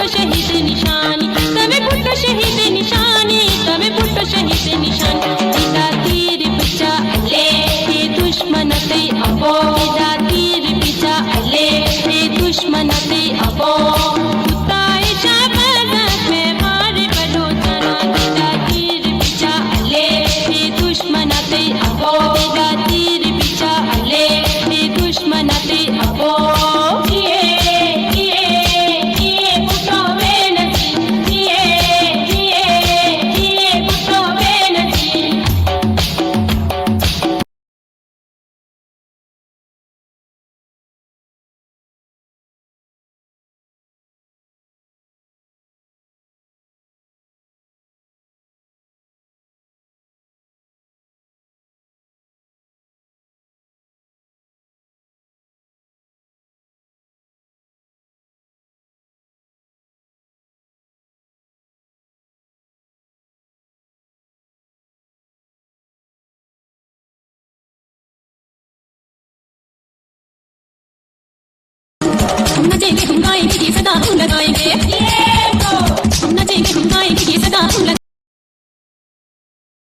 शहीद निशानी, तवे पुट शहीद निशानी, तवे पुट शहीद निशानी। इदा तीर बिचा अले हे दुश्मन ते अबो, इदा तीर बिचा अले हे दुश्मन ते अबो। कुत्ताए शाबाज़ में मारे बड़ो जना, इदा तीर बिचा अले हे दुश्मन ते अबो, इदा तीर बिचा अले हे दुश्मन ते अबो। हम नचेंगे हम गाएंगे ये सदा हम लगाएंगे।